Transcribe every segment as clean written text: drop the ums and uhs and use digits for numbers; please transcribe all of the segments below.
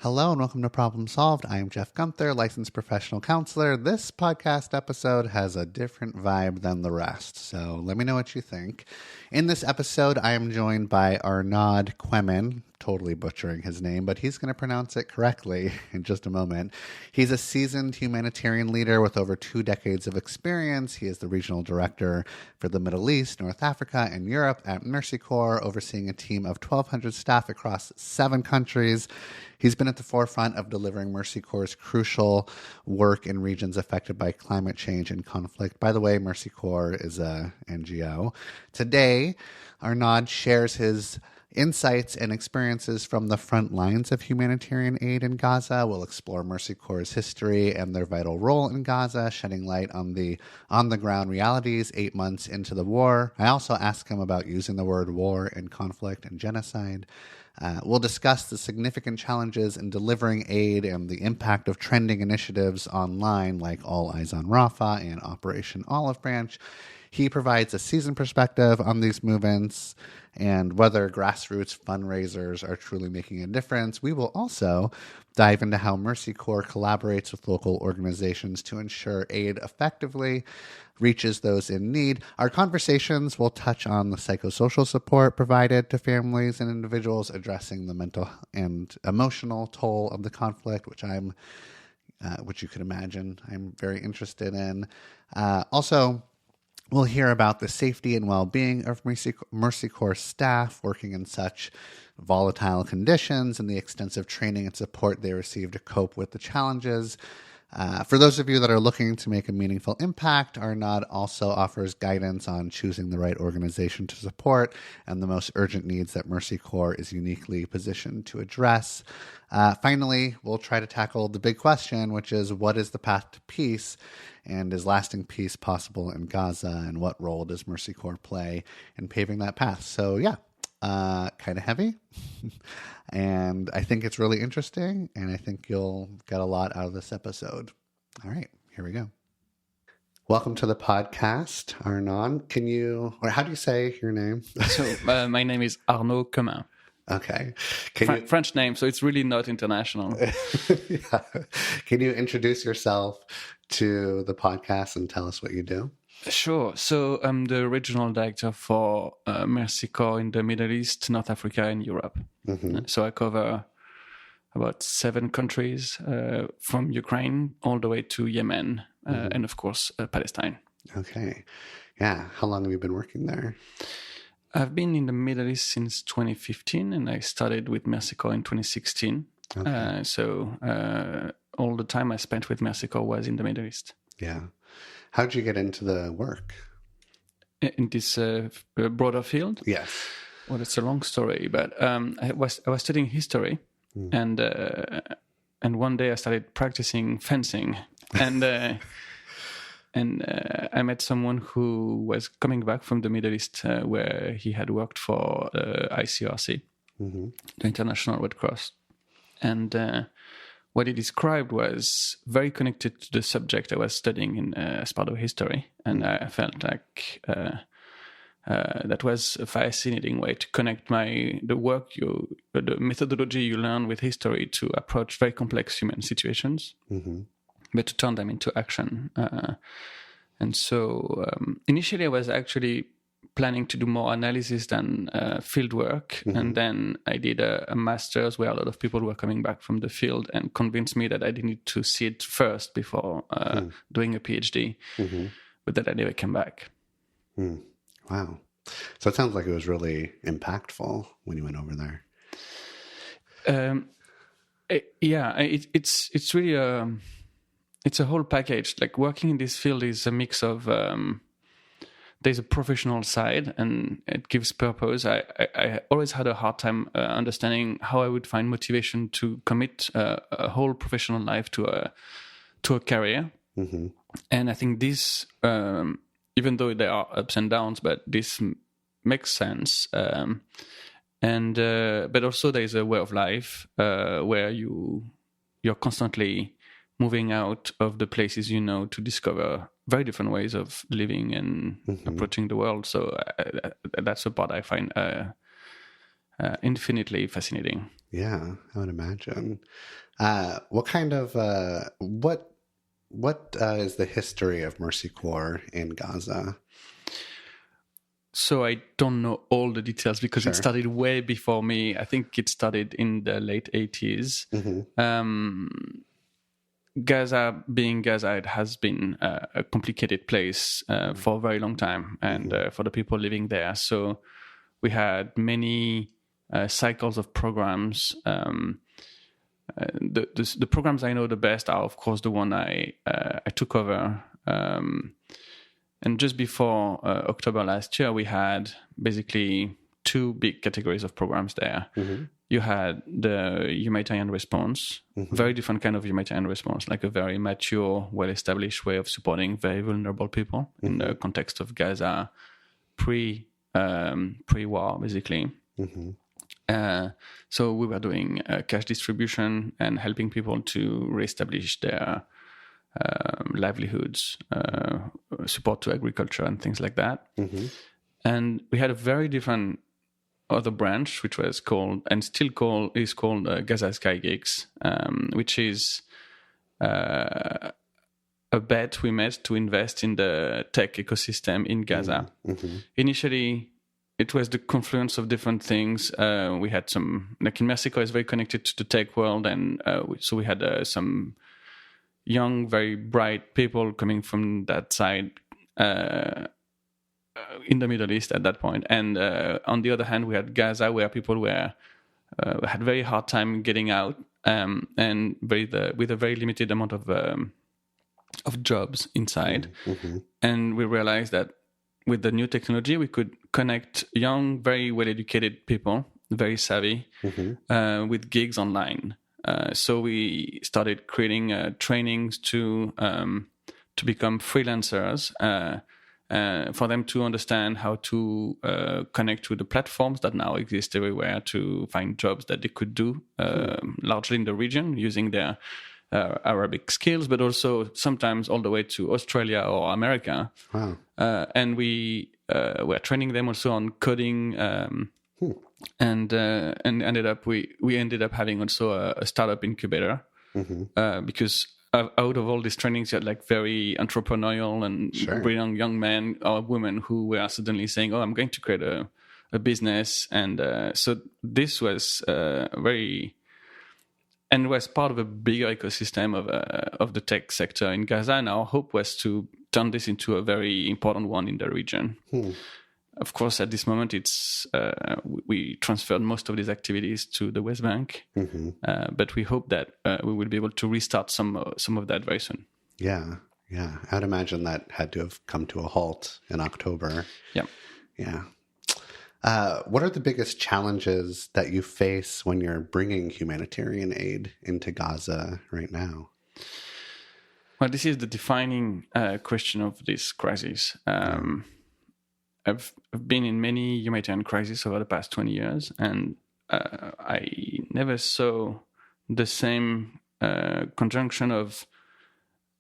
Hello and welcome to Problem Solved. I am Jeff Gunther, licensed professional counselor. This podcast episode has a different vibe than the rest, so let me know what you think. In this episode, I am joined by Arnaud Quemin, totally butchering his name, but he's going to pronounce it correctly in just a moment. He's a seasoned humanitarian leader with over 2 decades of experience. He is the regional director for the Middle East, North Africa, and Europe at Mercy Corps, overseeing a team of 1,200 staff across 7 countries. He's been at the forefront of delivering Mercy Corps' crucial work in regions affected by climate change and conflict. By the way, Mercy Corps is a NGO. Today, Arnaud shares his insights and experiences from the front lines of humanitarian aid in Gaza. We'll explore Mercy Corps' history and their vital role in Gaza, shedding light on the on-the-ground realities 8 months into the war. I also ask him about using the word war and conflict and genocide. We'll discuss the significant challenges in delivering aid and the impact of trending initiatives online like All Eyes on Rafah and Operation Olive Branch. He provides a seasoned perspective on these movements and whether grassroots fundraisers are truly making a difference. We will also dive into how Mercy Corps collaborates with local organizations to ensure aid effectively reaches those in need. Our conversations will touch on the psychosocial support provided to families and individuals, addressing the mental and emotional toll of the conflict, which you can imagine I'm very interested in. Also, we'll hear about the safety and well-being of Mercy Corps staff working in such volatile conditions and the extensive training and support they receive to cope with the challenges. For those of you that are looking to make a meaningful impact, Arnaud also offers guidance on choosing the right organization to support and the most urgent needs that Mercy Corps is uniquely positioned to address. Finally, we'll try to tackle the big question, which is what is the path to peace, and is lasting peace possible in Gaza, and what role does Mercy Corps play in paving that path? So yeah, kind of heavy. And I think it's really interesting, and I think you'll get a lot out of this episode. All right, here we go. Welcome to the podcast, Arnaud. How do you say your name? So my name is Arnaud Quemin. Okay. French name, so it's really not international. Yeah. Can you introduce yourself to the podcast and tell us what you do? Sure. So I'm the regional director for Mercy Corps in the Middle East, North Africa, and Europe. Mm-hmm. So I cover about 7 countries, from Ukraine all the way to Yemen, and of course, Palestine. Okay. Yeah. How long have you been working there? I've been in the Middle East since 2015, and I started with Mercy Corps in 2016. Okay. So all the time I spent with Mercy Corps was in the Middle East. Yeah. How did you get into the work? In this broader field? Yes. Well, it's a long story, but I was studying history, and one day I started practicing fencing, and I met someone who was coming back from the Middle East, where he had worked for ICRC, the International Red Cross, and what he described was very connected to the subject I was studying as part of history, and I felt like that was a fascinating way to connect the methodology you learn with history to approach very complex human situations, but to turn them into action. And so initially I was actually planning to do more analysis than field work. And then I did a master's where a lot of people were coming back from the field and convinced me that I needed to see it first before doing a PhD, but that I never came back. Wow. So it sounds like it was really impactful when you went over there. It's really it's a whole package. Like working in this field is a mix of there's a professional side, and it gives purpose. I always had a hard time understanding how I would find motivation to commit a whole professional life to a career. And I think this, even though there are ups and downs, but this makes sense. But also there is a way of life where you're constantly moving out of the places to discover very different ways of living and approaching the world. So that's the part I find infinitely fascinating. Yeah, I would imagine. What kind of what is the history of Mercy Corps in Gaza? So I don't know all the details because Sure. it started way before me. I think it started in the late 80s. Gaza, being Gaza, it has been a complicated place for a very long time, and for the people living there. So we had many cycles of programs. The programs I know the best are, of course, the one I took over. And just before October last year, we had basically two big categories of programs there. You had the humanitarian response, very different kind of humanitarian response, like a very mature, well-established way of supporting very vulnerable people in the context of Gaza pre-war, basically. So we were doing cash distribution and helping people to reestablish their livelihoods, support to agriculture and things like that. And we had a very different other branch, which was called and still is called Gaza Sky Gigs, which is a bet we made to invest in the tech ecosystem in Gaza. Initially, it was the confluence of different things. We had some, like in Mexico, is very connected to the tech world, and so we had some young, very bright people coming from that side in the Middle East at that point. And on the other hand, we had Gaza, where people had very hard time getting out, and with a very limited amount of jobs inside. And we realized that with the new technology, we could connect young, very well-educated people, very savvy, with gigs online. So we started creating trainings to become freelancers, for them to understand how to connect with the platforms that now exist everywhere to find jobs that they could do, largely in the region, using their Arabic skills, but also sometimes all the way to Australia or America. Wow. And we were training them also on coding, and ended up we ended up having also a startup incubator, because out of all these trainings, you had like very entrepreneurial and brilliant young men or women who were suddenly saying, "Oh, I'm going to create a business," and so this was very. And was part of a bigger ecosystem of the tech sector in Gaza. And our hope was to turn this into a very important one in the region. Of course, at this moment, we transferred most of these activities to the West Bank, but we hope that we will be able to restart some of that very soon. Yeah. I would imagine that had to have come to a halt in October. Yeah. What are the biggest challenges that you face when you're bringing humanitarian aid into Gaza right now? Well, this is the defining question of this crisis. I've been in many humanitarian crises over the past 20 years, and I never saw the same conjunction of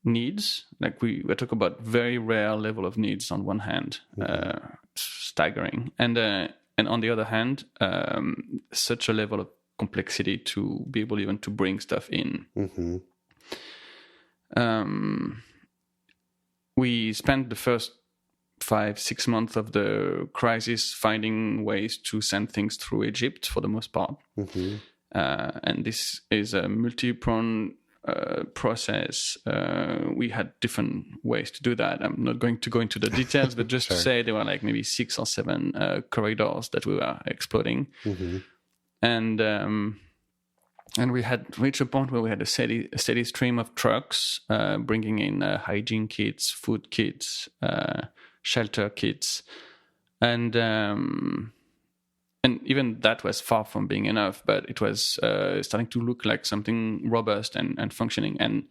needs. Like we talk about very rare level of needs on one hand, staggering, and on the other hand, such a level of complexity to be able even to bring stuff in. We spent the first 5-6 months of the crisis finding ways to send things through Egypt for the most part, and this is a multi-pronged process. We had different ways to do that. I'm not going to go into the details, but just to say there were like maybe 6 or 7 corridors that we were exploring, and we had reached a point where we had a steady stream of trucks bringing in hygiene kits, food kits, shelter kits, and even that was far from being enough, but it was starting to look like something robust and functioning. And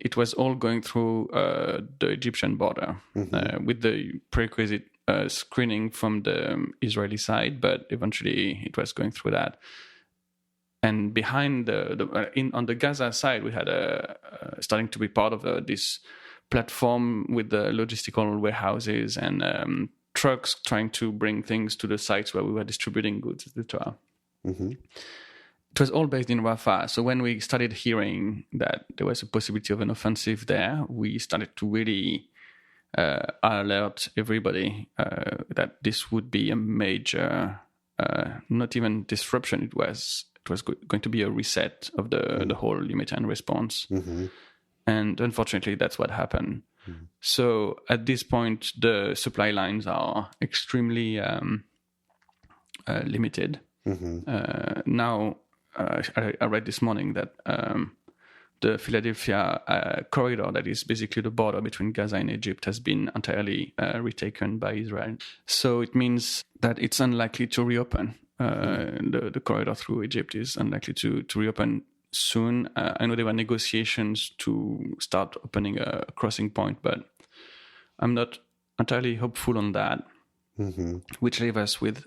it was all going through the Egyptian border with the prerequisite screening from the Israeli side, but eventually it was going through that. And behind on the Gaza side, we had starting to be part of this platform with the logistical warehouses and trucks trying to bring things to the sites where we were distributing goods, etc. Mm-hmm. It was all based in Rafah. So when we started hearing that there was a possibility of an offensive there, we started to really alert everybody that this would be a major, not even disruption. It was going to be a reset of the whole humanitarian response. Mm-hmm. And unfortunately, that's what happened. Mm-hmm. So at this point, the supply lines are extremely limited. Mm-hmm. Now, I read this morning that the Philadelphia corridor, that is basically the border between Gaza and Egypt, has been entirely retaken by Israel. So it means that it's unlikely to reopen. The corridor through Egypt is unlikely to reopen soon. I know there were negotiations to start opening a crossing point, but I'm not entirely hopeful on that, mm-hmm. which leaves us with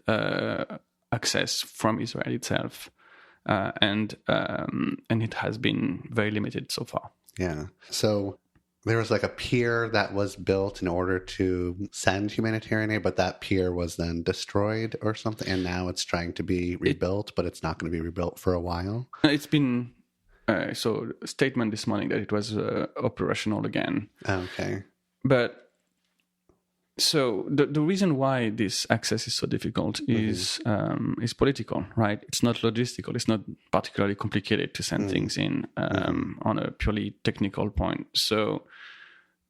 access from Israel itself. And it has been very limited so far. Yeah. So there was like a pier that was built in order to send humanitarian aid, but that pier was then destroyed or something, and now it's trying to be rebuilt, but it's not going to be rebuilt for a while. It's been a statement this morning that it was operational again. Okay. But so the reason why this access is so difficult is political, right? It's not logistical. It's not particularly complicated to send things in on a purely technical point. So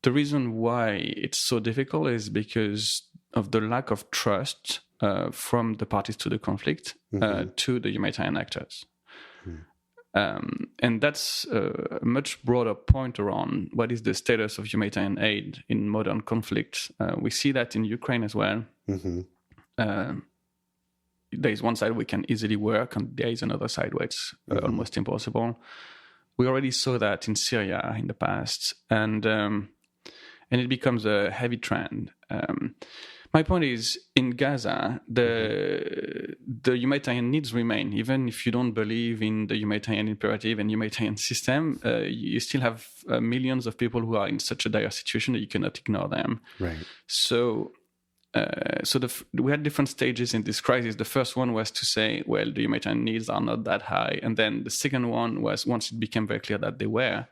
the reason why it's so difficult is because of the lack of trust from the parties to the conflict to the humanitarian actors. And that's a much broader point around what is the status of humanitarian aid in modern conflicts. We see that in Ukraine as well. Mm-hmm. There is one side we can easily work, and there is another side where it's almost impossible. We already saw that in Syria in the past, and it becomes a heavy trend. My point is, in Gaza, the humanitarian needs remain. Even if you don't believe in the humanitarian imperative and humanitarian system, you still have millions of people who are in such a dire situation that you cannot ignore them. Right. So we had different stages in this crisis. The first one was to say, well, the humanitarian needs are not that high. And then the second one was, once it became very clear that they were,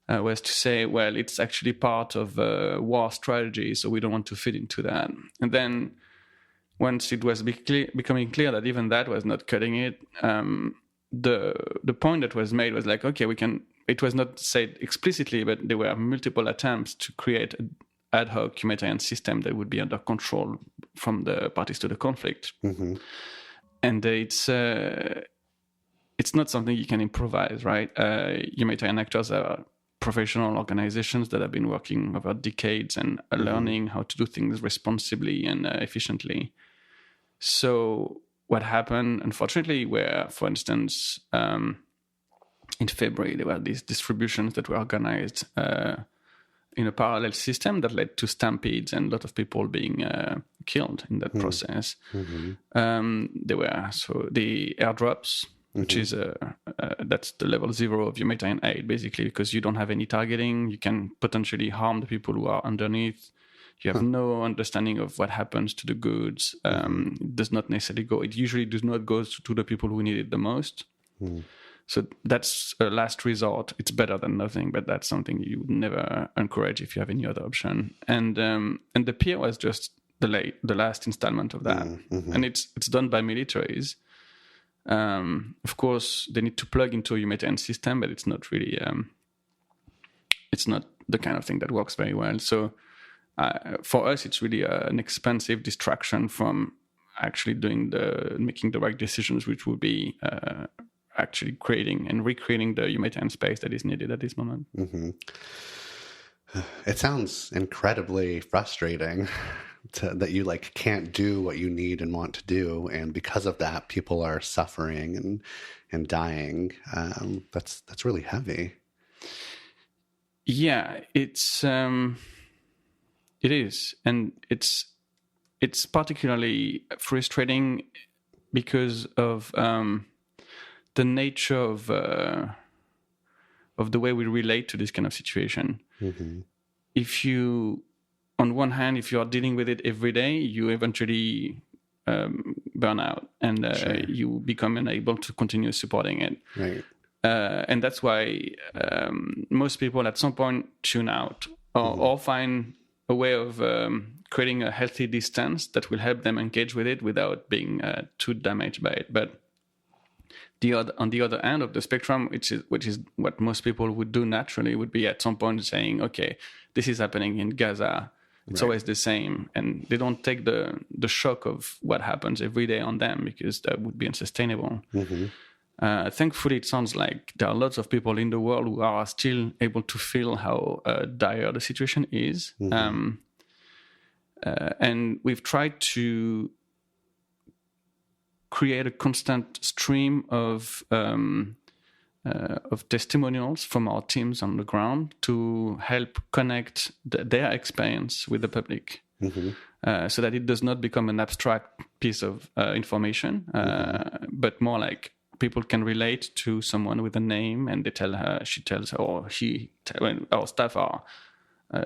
was to say, well, it's actually part of a war strategy, so we don't want to fit into that. And then once it was becoming clear that even that was not cutting it, the point that was made was like, okay, we can. It was not said explicitly, but there were multiple attempts to create an ad hoc humanitarian system that would be under control from the parties to the conflict. Mm-hmm. And it's not something you can improvise, right? Humanitarian actors are professional organizations that have been working over decades and learning how to do things responsibly and efficiently. So what happened, unfortunately, where, for instance, in February, there were these distributions that were organized in a parallel system that led to stampedes and a lot of people being killed in that process. Mm-hmm. There were the airdrops, which is that's the level 0 of humanitarian aid, basically, because you don't have any targeting. You can potentially harm the people who are underneath. You have no understanding of what happens to the goods. It does not necessarily go. It usually does not go to the people who need it the most. So that's a last resort. It's better than nothing, but that's something you would never encourage if you have any other option. And the pier was just the last installment of that. And it's done by militaries. Of course, they need to plug into a humanitarian system, but it's not really, it's not the kind of thing that works very well. So for us, it's really an expensive distraction from actually making the right decisions, which would be actually creating and recreating the humanitarian space that is needed at this moment. Mm-hmm. It sounds incredibly frustrating that you can't do what you need and want to do, and because of that, people are suffering and dying. That's really heavy. Yeah, it is, and it's particularly frustrating because of the nature of the way we relate to this kind of situation. Mm-hmm. If you on one hand, if you are dealing with it every day, you eventually burn out, and you become unable to continue supporting it. Right. And that's why most people at some point tune out or find a way of creating a healthy distance that will help them engage with it without being too damaged by it. But on the other end of the spectrum, which is what most people would do naturally, would be at some point saying, okay, this is happening in Gaza. It's always the same. And they don't take the shock of what happens every day on them, because that would be unsustainable. Thankfully, it sounds like there are lots of people in the world who are still able to feel how dire the situation is. And we've tried to create a constant stream of testimonials from our teams on the ground to help connect their experience with the public, so that it does not become an abstract piece of information, but more like people can relate to someone with a name, and she tells her, or our staff are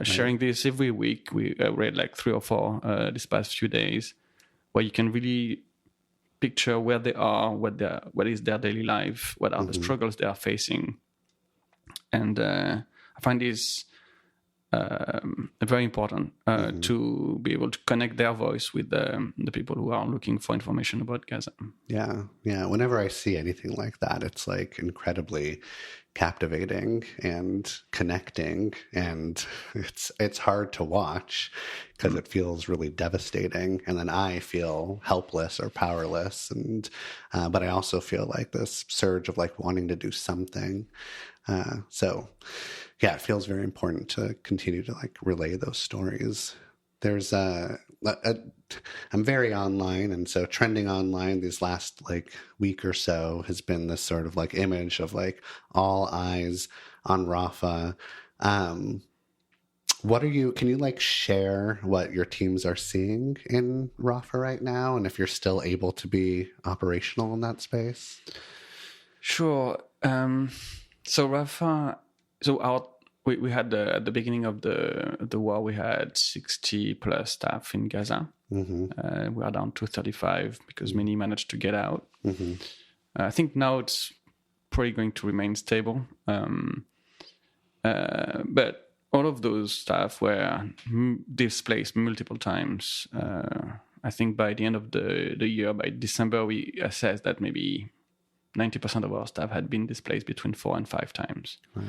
sharing this every week. We read like 3 or 4 this past few days, where you can really picture where they are, what is their daily life, what are the struggles they are facing. And I find this very important to be able to connect their voice with the people who are looking for information about Gaza. Yeah. Whenever I see anything like that, it's like incredibly captivating and connecting, and it's hard to watch because it feels really devastating, and then I feel helpless or powerless, and but I also feel like this surge of like wanting to do something. So yeah, it feels very important to continue to like relay those stories. There's I'm very online, and so trending online these last like week or so has been this sort of like image of like all eyes on Rafah. Can you like share what your teams are seeing in Rafah right now, and if you're still able to be operational in that space? Sure. So Rafah, we had at the beginning of the war, we had 60 plus staff in Gaza. We are down to 35 because many managed to get out. I think now it's probably going to remain stable. But all of those staff were displaced multiple times. I think by the end of the year, by December, we assessed that maybe 90% of our staff had been displaced between 4 and 5 times. Wow.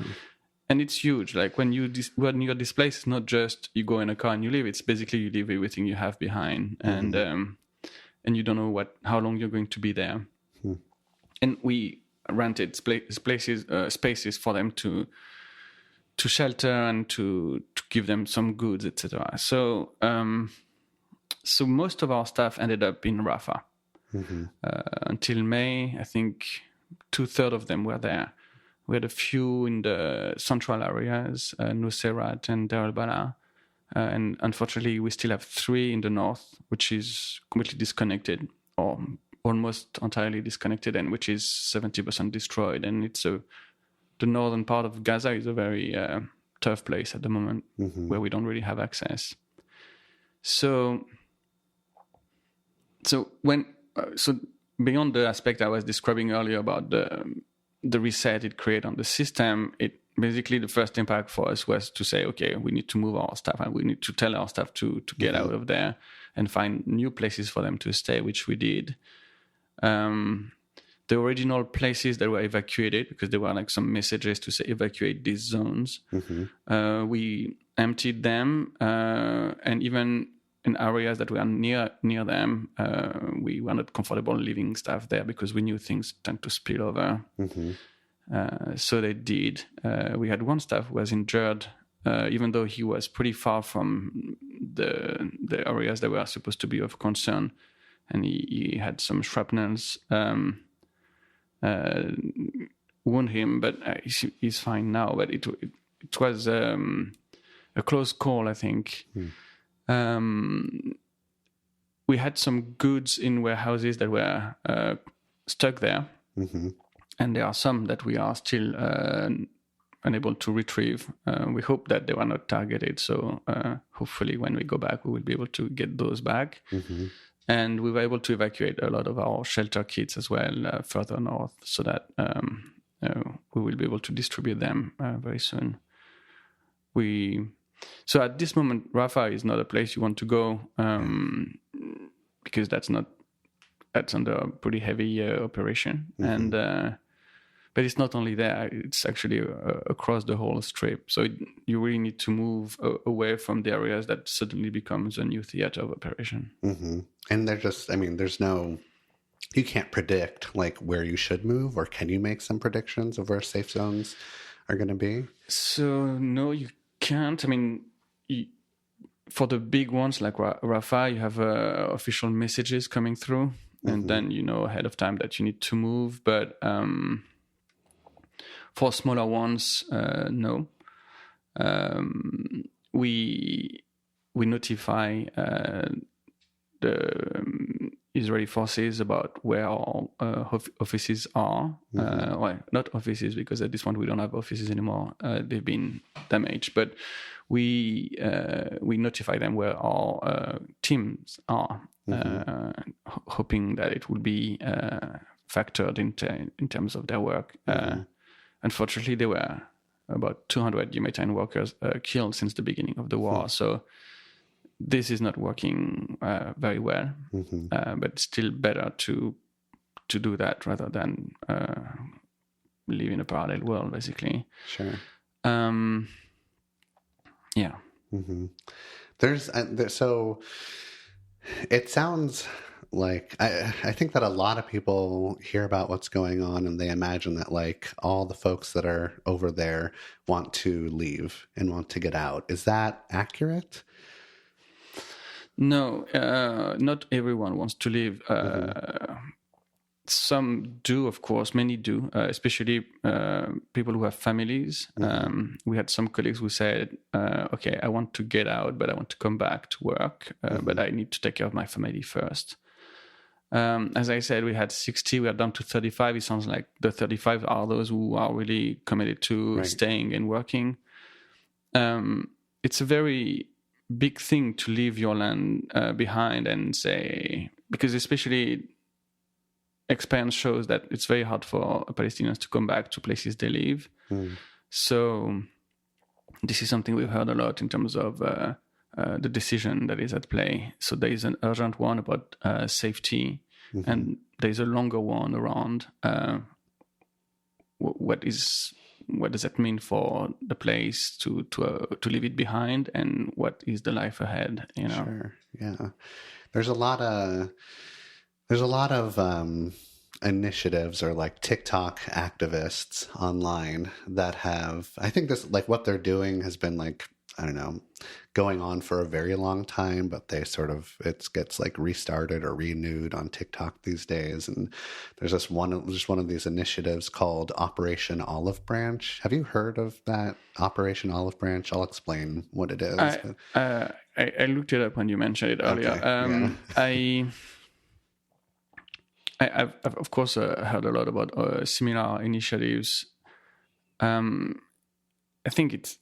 And it's huge. Like when you're displaced, it's not just you go in a car and you leave. It's basically you leave everything you have behind, and you don't know how long you're going to be there. And we rented spaces for them to shelter and to give them some goods, etc. So most of our staff ended up in Rafah until May. I think 2/3 of them were there. We had a few in the central areas, Nuseirat and Deir el-Balah. And unfortunately, we still have 3 in the north, which is completely disconnected, or almost entirely disconnected, and which is 70% destroyed. And the northern part of Gaza is a very tough place at the moment, where we don't really have access. So beyond the aspect I was describing earlier about the reset it created on the system, it basically the first impact for us was to say, okay, we need to move our staff, and we need to tell our staff to get out of there and find new places for them to stay, which we did. The original places that were evacuated, because there were like some messages to say evacuate these zones, we emptied them, and even in areas that were near them, we were not comfortable leaving staff there because we knew things tend to spill over. So they did. We had one staff who was injured, even though he was pretty far from the areas that were supposed to be of concern, and he had some shrapnels wound him, but he's fine now. But it was a close call, I think. We had some goods in warehouses that were stuck there, and there are some that we are still unable to retrieve. We hope that they were not targeted. So hopefully when we go back, we will be able to get those back. Mm-hmm. And we were able to evacuate a lot of our shelter kits as well further north, so that we will be able to distribute them very soon. So at this moment, Rafah is not a place you want to go because that's under a pretty heavy operation. Mm-hmm. And but it's not only there; it's actually across the whole strip. So you really need to move away from the areas that suddenly becomes a new theater of operation. Mm-hmm. And there's no. You can't predict like where you should move, or can you make some predictions of where safe zones are going to be? So no, you can't. I mean, for the big ones like Rafah, you have official messages coming through, and then you know ahead of time that you need to move. But for smaller ones, no. We notify the Israeli forces about where our offices are. Well, not offices, because at this point we don't have offices anymore. They've been damaged, but we notify them where our teams are, hoping that it will be factored in terms of their work. Unfortunately, there were about 200 humanitarian workers killed since the beginning of the war. So this is not working very well, but still better to do that rather than live in a parallel world, basically. Sure. Yeah. Mm-hmm. So it sounds like I think that a lot of people hear about what's going on and they imagine that like all the folks that are over there want to leave and want to get out. Is that accurate? No, not everyone wants to leave. Some do, of course, many do, especially people who have families. We had some colleagues who said, okay, I want to get out, but I want to come back to work, but I need to take care of my family first. As I said, we had 60, we are down to 35. It sounds like the 35 are those who are really committed to staying and working. It's a very big thing to leave your land behind and say, because especially experience shows that it's very hard for Palestinians to come back to places they live. So this is something we've heard a lot in terms of the decision that is at play. So there is an urgent one about safety, and there is a longer one around what does that mean for the place to leave it behind, and what is the life ahead? You know. Sure. Yeah. There's a lot of initiatives or like TikTok activists online that have, I think this, like what they're doing has been like, I don't know, going on for a very long time, but they sort of, it gets like restarted or renewed on TikTok these days. And there's just one of these initiatives called Operation Olive Branch. Have you heard of that, Operation Olive Branch? I'll explain what it is. I looked it up when you mentioned it earlier. Okay. I've of course heard a lot about similar initiatives. I think it's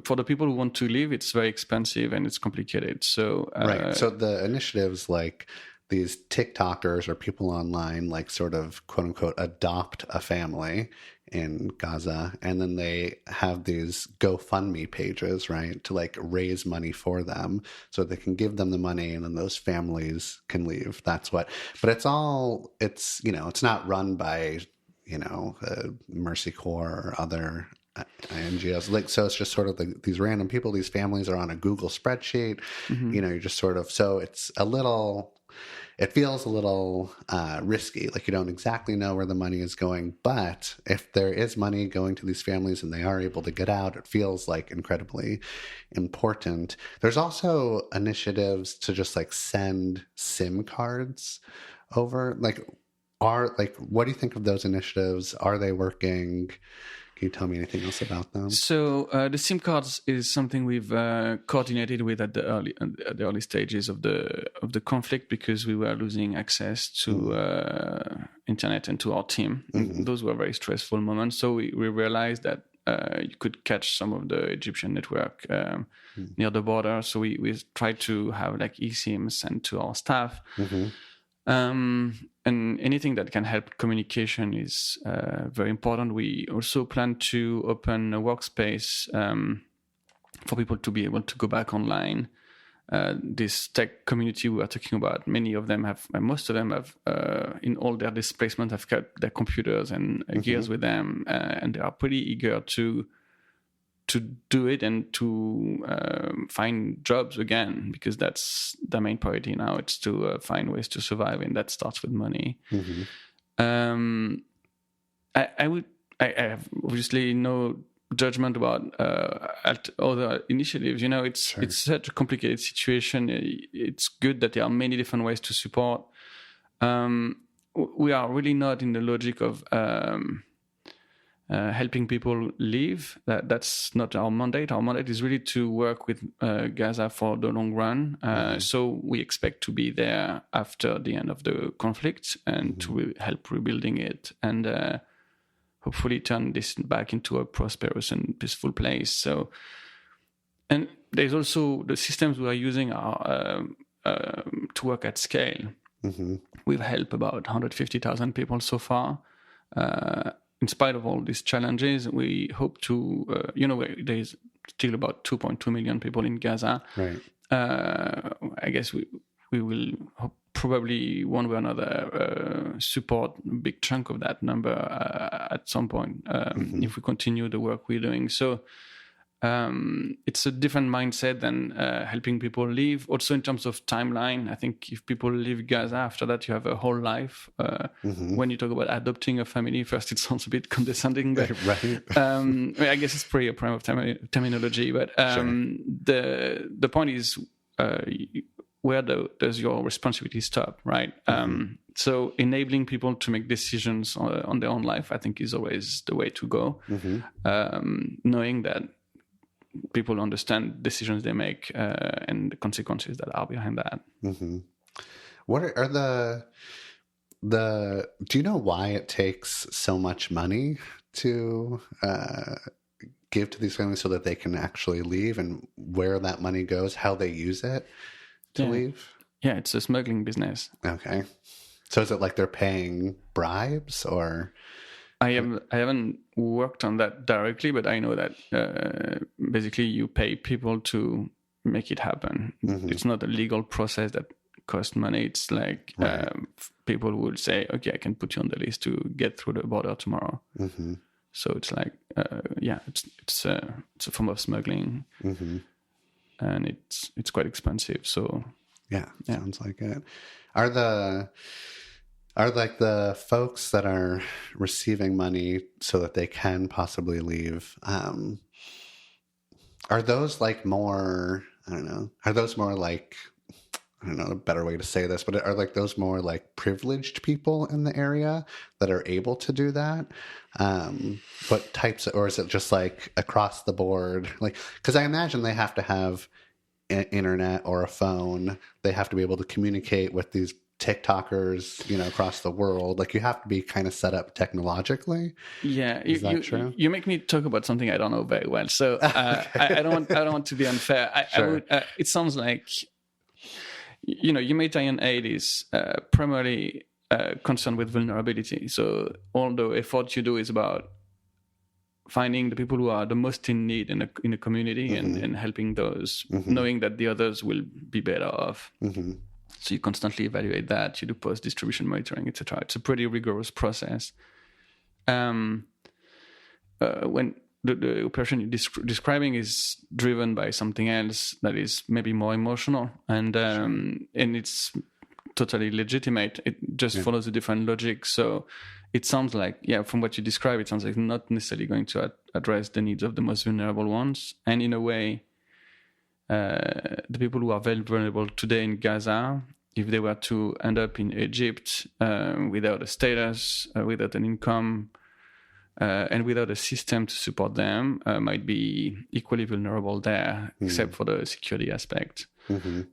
for the people who want to leave, it's very expensive and it's complicated. So right. So the initiatives like these TikTokers or people online, like sort of quote unquote adopt a family in Gaza, and then they have these GoFundMe pages, right, to like raise money for them so they can give them the money and then those families can leave. That's what, but it's not run by, Mercy Corps or other NGOs. Like, so it's just sort of these random people, these families are on a Google spreadsheet, you're just sort of, so it feels a little risky. Like you don't exactly know where the money is going, but if there is money going to these families and they are able to get out, it feels like incredibly important. There's also initiatives to just like send SIM cards over. What do you think of those initiatives? Are they working? Can you tell me anything else about them? So the SIM cards is something we've coordinated with at the early stages of the conflict, because we were losing access to internet and to our team. Those were very stressful moments. So we realized that you could catch some of the Egyptian network near the border. So we try to have like eSIM sent to our staff. And anything that can help communication is very important. We also plan to open a workspace for people to be able to go back online. This tech community we are talking about, most of them have, in all their displacement, have got their computers and gears with them, and they are pretty eager to do it and to find jobs again, because that's the main priority now. It's to find ways to survive, and that starts with money. I have obviously no judgment about other initiatives. It's such a complicated situation. It's good that there are many different ways to support. We are really not in the logic of helping people leave. That's not our mandate. Our mandate is really to work with Gaza for the long run. So we expect to be there after the end of the conflict and to help rebuilding it and hopefully turn this back into a prosperous and peaceful place. So, and there's also the systems we are using are to work at scale. We've helped about 150,000 people so far. In spite of all these challenges, we hope to, there's still about 2.2 million people in Gaza. Right. I guess we will probably one way or another support a big chunk of that number at some point if we continue the work we're doing. So it's a different mindset than helping people leave. Also in terms of timeline, I think if people leave Gaza, after that you have a whole life. When you talk about adopting a family, first it sounds a bit condescending, but right. I guess it's pretty a prime of terminology. But the point is, where does your responsibility stop, right? So enabling people to make decisions on their own life, I think, is always the way to go. Knowing that people understand decisions they make and the consequences that are behind that. What are the do you know why it takes so much money to give to these families so that they can actually leave, and where that money goes, how they use it to leave? Yeah, it's a smuggling business. Okay. So is it like they're paying bribes, or? I haven't worked on that directly, but I know that basically you pay people to make it happen. It's not a legal process that costs money. It's like people will say, okay, I can put you on the list to get through the border tomorrow. So it's like, it's a form of smuggling, and it's quite expensive. So sounds like it. Are like the folks that are receiving money so that they can possibly leave, are those like more, I don't know, a better way to say this, but are like those more like privileged people in the area that are able to do that? What types or is it just like across the board? Like, because I imagine they have to have internet or a phone. They have to be able to communicate with these TikTokers, across the world. Like, you have to be kind of set up technologically. Yeah, is that true? You make me talk about something I don't know very well, so I don't want to be unfair. It sounds like humanitarian aid is primarily concerned with vulnerability. So all the effort you do is about finding the people who are the most in need in a community and helping those, knowing that the others will be better off. So you constantly evaluate that. You do post-distribution monitoring, etc. It's a pretty rigorous process. When the operation you're describing is driven by something else that is maybe more emotional, and it's totally legitimate. It just follows a different logic. So it sounds like, from what you describe, it sounds like not necessarily going to address the needs of the most vulnerable ones. And in a way, the people who are very vulnerable today in Gaza, if they were to end up in Egypt without a status, without an income, and without a system to support them, might be equally vulnerable there, except for the security aspect.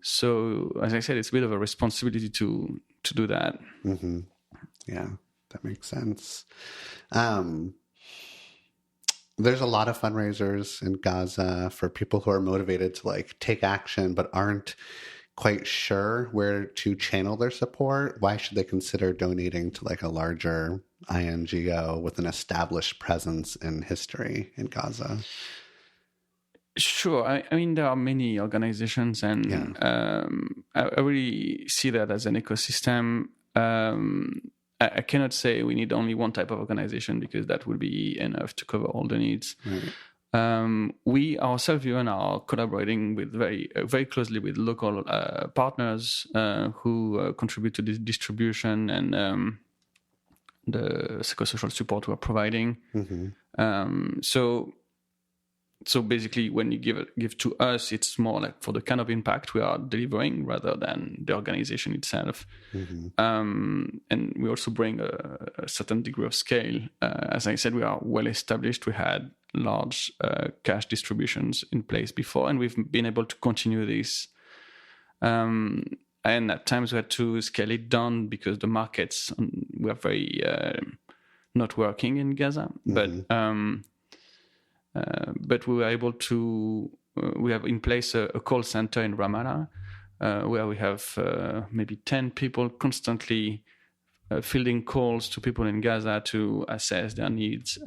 So, as I said, it's a bit of a responsibility to do that. Yeah, that makes sense. There's a lot of fundraisers in Gaza for people who are motivated to like take action but aren't quite sure where to channel their support. Why should they consider donating to like a larger INGO with an established presence in history in Gaza? Sure. I mean, there are many organizations, and I really see that as an ecosystem. I cannot say we need only one type of organization because that would be enough to cover all the needs. Right. We ourselves even are collaborating with very closely with local partners who contribute to the distribution and the psychosocial support we're providing. Mm-hmm. So basically, when you give to us, it's more like for the kind of impact we are delivering rather than the organization itself. Mm-hmm. And we also bring a certain degree of scale. As I said, we are well established. We had large cash distributions in place before, and we've been able to continue this. And at times we had to scale it down because the markets were very not working in Gaza. Mm-hmm. But we were able to, we have in place a call center in Ramallah where we have maybe 10 people constantly fielding calls to people in Gaza to assess their needs.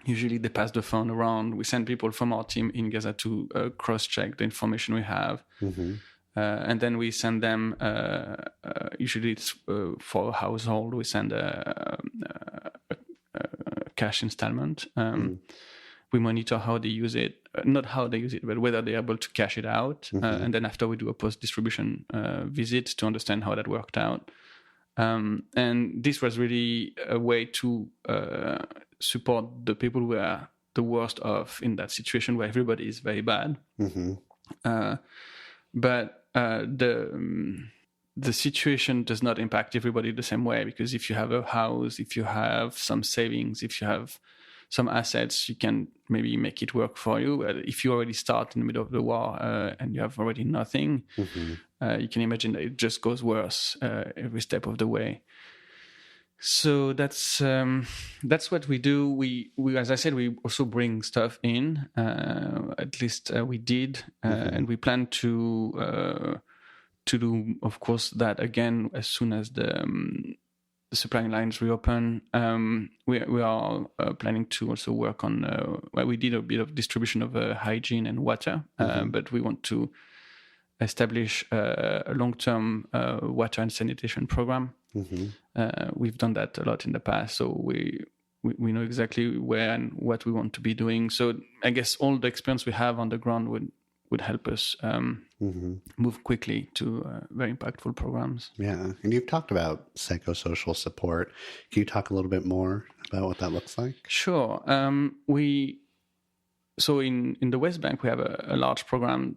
Usually they pass the phone around. We send people from our team in Gaza to cross-check the information we have. Mm-hmm. And then we send them, usually it's for a household, we send a cash installment. We monitor how they use it, not how they use it, but whether they're able to cash it out. Mm-hmm. And then after we do a post-distribution visit to understand how that worked out. And this was really a way to support the people who are the worst off in that situation where everybody is very bad. Mm-hmm. But the situation does not impact everybody the same way, because if you have a house, if you have some savings, if you have some assets, you can maybe make it work for you. If you already start in the middle of the war and you have already nothing, mm-hmm. You can imagine that it just goes worse every step of the way. So that's what we do. We as I said, we also bring stuff in. At least we did, mm-hmm. and we plan to do, of course, that again as soon as the supply lines reopen. We are planning to also work on. We did a bit of distribution of hygiene and water, mm-hmm. But we want to establish a long-term water and sanitation program. Mm-hmm. We've done that a lot in the past, so we know exactly where and what we want to be doing. So I guess all the experience we have on the ground would help us mm-hmm. move quickly to very impactful programs. Yeah, and you've talked about psychosocial support. Can you talk a little bit more about what that looks like? Sure. So in the West Bank, we have a large program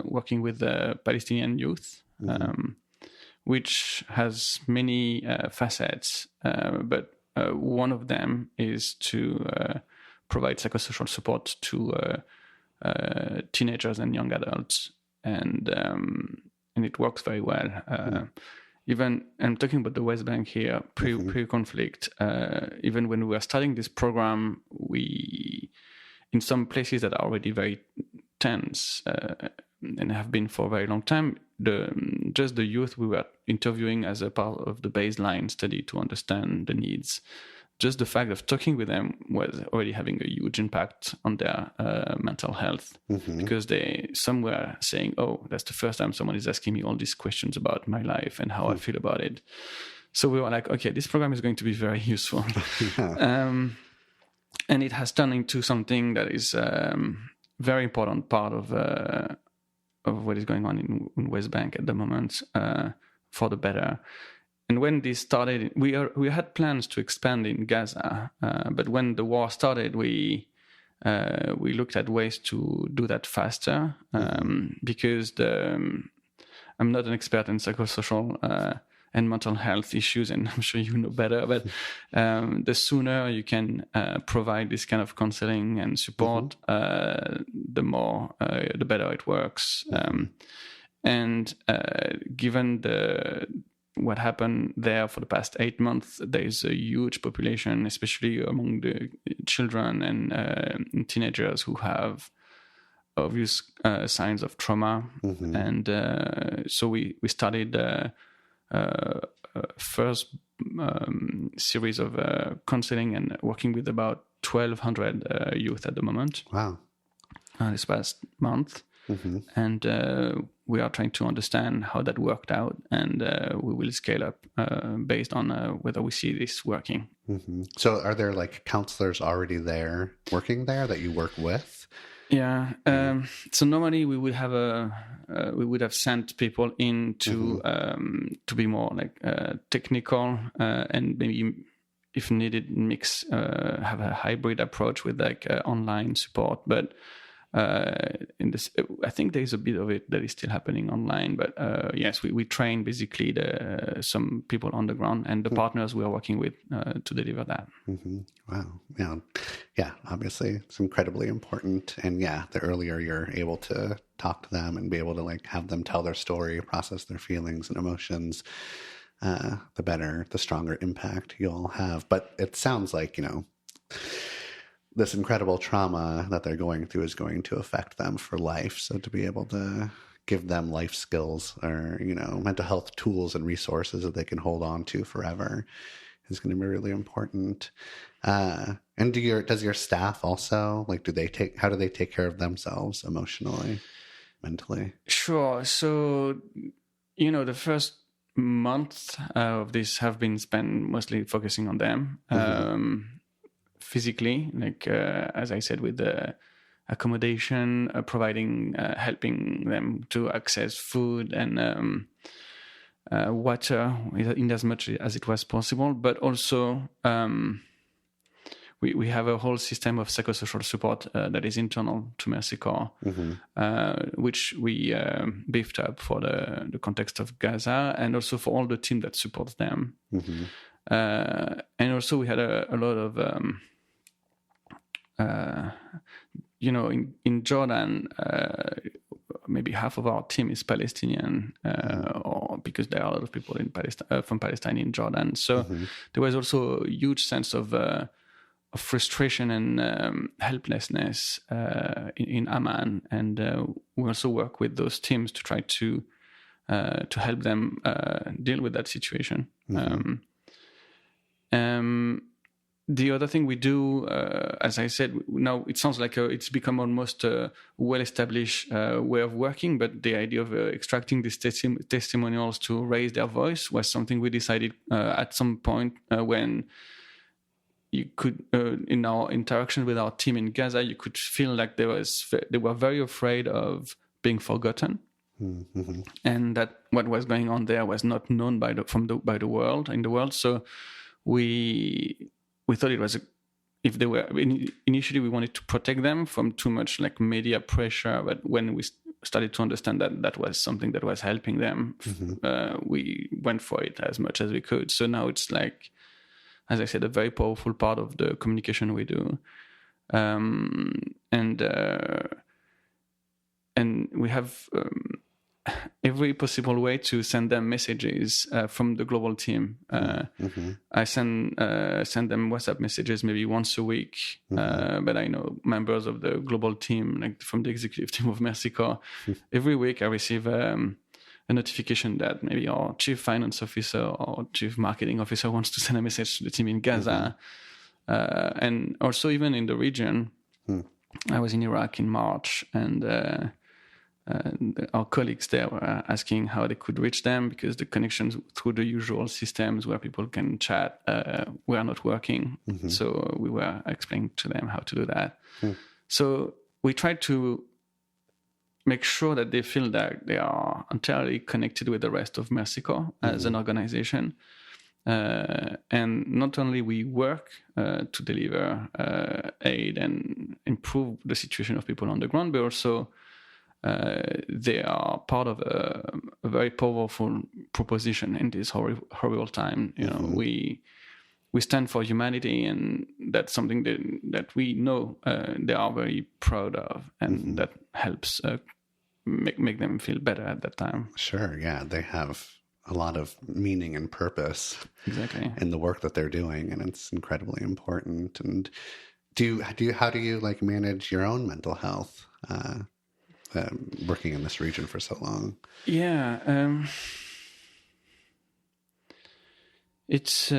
working with Palestinian youth, mm-hmm. Which has many facets, but one of them is to provide psychosocial support to teenagers and young adults, and it works very well. Mm-hmm. Even I'm talking about the West Bank here, pre-conflict. Even when we were starting this program, we in some places that are already very tense and have been for a very long time, just the youth we were interviewing as a part of the baseline study to understand the needs. Just the fact of talking with them was already having a huge impact on their mental health, mm-hmm. because some were saying, "Oh, that's the first time someone is asking me all these questions about my life and how I feel about it." So we were like, "Okay, this program is going to be very useful." Yeah. And it has turned into something that is very important part of what is going on in West Bank at the moment, for the better. And when this started, we had plans to expand in Gaza, but when the war started, we looked at ways to do that faster, because I'm not an expert in psychosocial and mental health issues, and I'm sure you know better, but the sooner you can provide this kind of counseling and support, the better it works. And given what happened there for the past 8 months. There is a huge population, especially among the children and teenagers, who have obvious signs of trauma. And so we started first series of counseling and working with about 1,200 youth at the moment. Wow. This past month. And we are trying to understand how that worked out, and we will scale up based on whether we see this working. So are there like counselors already there working there that you work with? Yeah. So normally we would have sent people in to be more like technical and maybe, if needed, have a hybrid approach with like online support. But in this, I think there is a bit of it that is still happening online. But yes, we train basically some people on the ground and the partners we are working with to deliver that. Wow. Yeah. Obviously, it's incredibly important. And yeah, the earlier you're able to talk to them and be able to like have them tell their story, process their feelings and emotions, the better, the stronger impact you'll have. But it sounds like, this incredible trauma that they're going through is going to affect them for life. So to be able to give them life skills or, mental health tools and resources that they can hold on to forever is going to be really important. And does your staff also, like, how do they take care of themselves emotionally, mentally? Sure. So, the first month of this have been spent mostly focusing on them. Physically, like as I said, with the accommodation, providing, helping them to access food and water in as much as it was possible. But also, we have a whole system of psychosocial support that is internal to Mercy Corps, which we beefed up for the context of Gaza and also for all the team that supports them. And also we had a lot of in Jordan, maybe half of our team is Palestinian, or because there are a lot of people in from Palestine in Jordan. So there was also a huge sense of frustration and helplessness in Amman, and we also work with those teams to try to help them deal with that situation. The other thing we do, as I said, now it sounds like it's become almost a well-established way of working, but the idea of extracting these testimonials to raise their voice was something we decided at some point when you could, in our interaction with our team in Gaza, you could feel like they were very afraid of being forgotten. And that what was going on there was not known by the world. So we thought it was if they were initially we wanted to protect them from too much like media pressure, but when we started to understand that was something that was helping them, we went for it as much as we could. So now it's like, as I said, a very powerful part of the communication we do, and we have every possible way to send them messages from the global team. I send them WhatsApp messages maybe once a week, but I know members of the global team, like from the executive team of Mercy Corps, every week I receive a notification that maybe our chief finance officer or chief marketing officer wants to send a message to the team in Gaza. And also even in the region, I was in Iraq in March, and our colleagues there were asking how they could reach them because the connections through the usual systems where people can chat were not working. So we were explaining to them how to do that. So we tried to make sure that they feel that they are entirely connected with the rest of Mercy Corps as an organization. And not only we work to deliver aid and improve the situation of people on the ground, but also they are part of a very powerful proposition in this horrible time. We stand for humanity, and that's something that we know they are very proud of, and that helps make them feel better at that time. Sure, yeah, they have a lot of meaning and purpose Exactly. in the work that they're doing, and it's incredibly important. And how do you like manage your own mental health working in this region for so long? Yeah, it's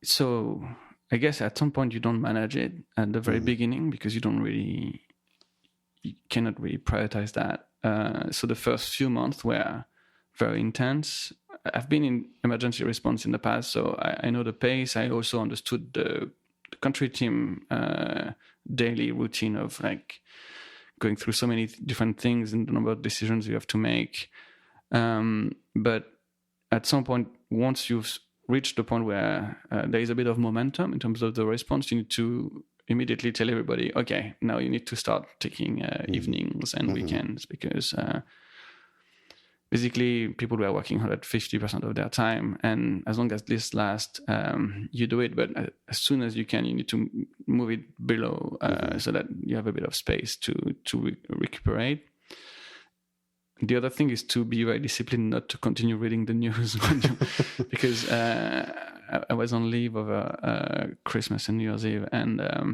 so I guess at some point you don't manage it at the very beginning because you cannot really prioritize that. So the first few months were very intense. I've been in emergency response in the past, so I know the pace. I also understood the country team daily routine of like going through so many different things and the number of decisions you have to make. But at some point, once you've reached the point where there is a bit of momentum in terms of the response, you need to immediately tell everybody, okay, now you need to start taking evenings and weekends, because basically people were working 150% of their time, and as long as this lasts, you do it. But as soon as you can, you need to move it below so that you have a bit of space to recuperate. The other thing is to be very disciplined, not to continue reading the news because I was on leave over Christmas and New Year's Eve, and I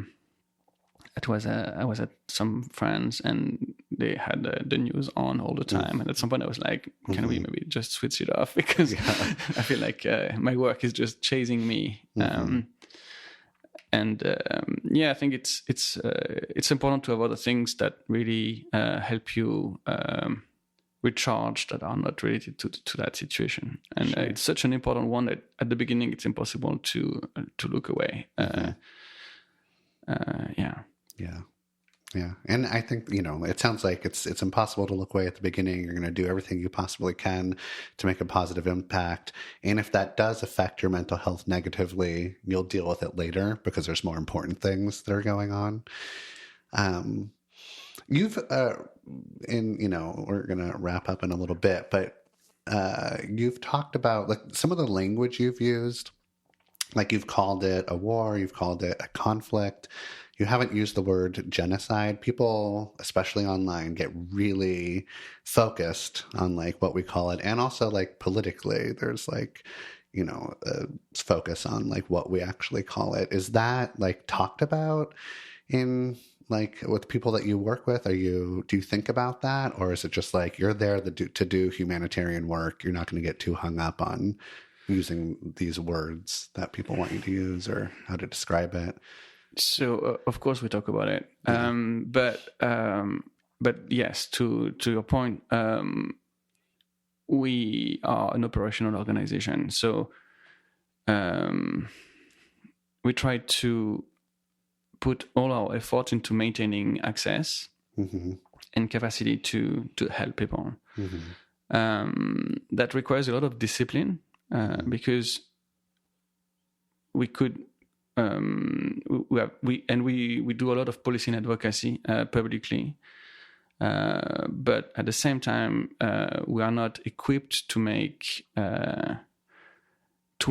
was at some friends and they had the news on all the time. And at some point I was like, can we maybe just switch it off? Because I feel like my work is just chasing me. I think it's important to have other things that really help you recharge, that are not related to that situation. And it's such an important one that at the beginning it's impossible to look away. Yeah. And I think, it sounds like it's impossible to look away at the beginning. You're going to do everything you possibly can to make a positive impact. And if that does affect your mental health negatively, you'll deal with it later because there's more important things that are going on. You've, we're going to wrap up in a little bit, but you've talked about like some of the language you've used. Like you've called it a war, you've called it a conflict. You haven't used the word genocide. People, especially online, get really focused on like what we call it. And also like politically, there's like, a focus on like what we actually call it. Is that like talked about in like with people that you work with? Do you think about that? Or is it just like you're there to do humanitarian work? You're not going to get too hung up on using these words that people want you to use or how to describe it? So of course we talk about it, but yes, to your point, we are an operational organization, so we try to put all our effort into maintaining access and capacity to help people. That requires a lot of discipline because we could. We do a lot of policy and advocacy publicly, but at the same time, we are not equipped to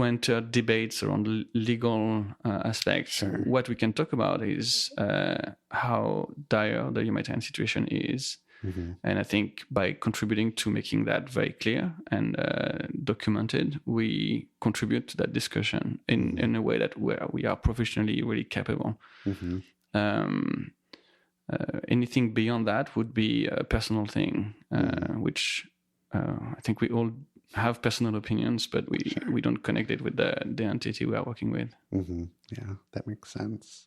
enter debates around legal aspects. Sure. What we can talk about is how dire the humanitarian situation is. And I think by contributing to making that very clear and documented, we contribute to that discussion in a way that where we are professionally really capable. Anything beyond that would be a personal thing, which I think we all have personal opinions, but we don't connect it with the entity we are working with. Yeah, that makes sense.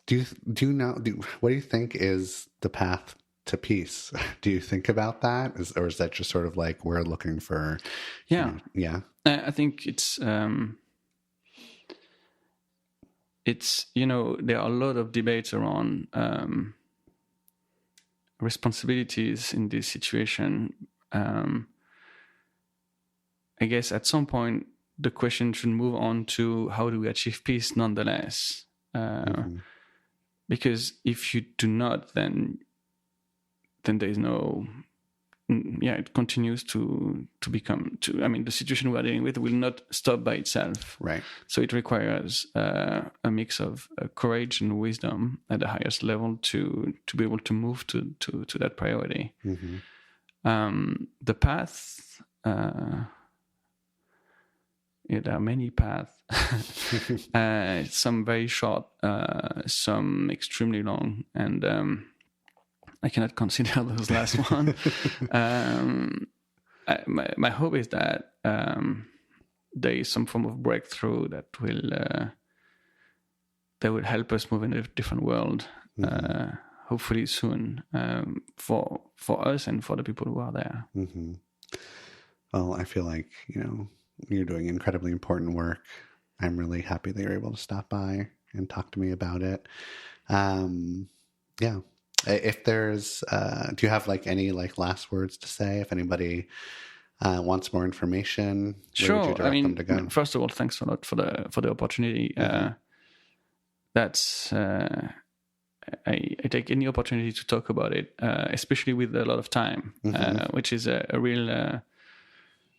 Do you know? What do you think is the path to peace? Do you think about that, or is that just sort of like we're looking for? Yeah. I think it's there are a lot of debates around responsibilities in this situation. I guess at some point the question should move on to how do we achieve peace nonetheless. Because if you do not, then there is no it continues to become. I mean, the situation we are dealing with will not stop by itself. Right. So it requires a mix of courage and wisdom at the highest level to be able to move to that priority. The path. There are many paths. Some very short, some extremely long, and I cannot consider those last one. My hope is that there is some form of breakthrough that will help us move in a different world. Hopefully soon, for us and for the people who are there. Well, I feel like you're doing incredibly important work. I'm really happy that you're able to stop by and talk to me about it. Yeah. If there's, do you have any last words to say? If anybody wants more information, sure. Where would you direct them to go? First of all, thanks a lot for the opportunity. That's I take any opportunity to talk about it, especially with a lot of time, which is a real.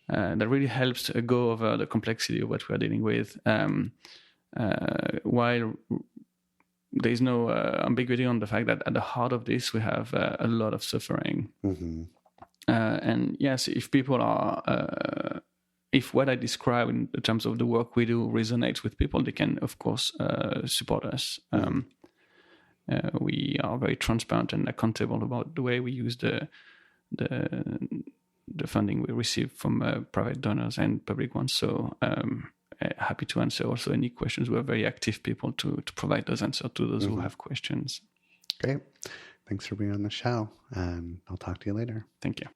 That really helps to go over the complexity of what we are dealing with, while there is no ambiguity on the fact that at the heart of this we have a lot of suffering. And yes, if people are, if what I describe in terms of the work we do resonates with people, they can of course support us. We are very transparent and accountable about the way we use the funding we receive from private donors and public ones. So happy to answer also any questions. We're very active people to provide those answers to those who have questions. Great. Thanks for being on the show. And I'll talk to you later. Thank you.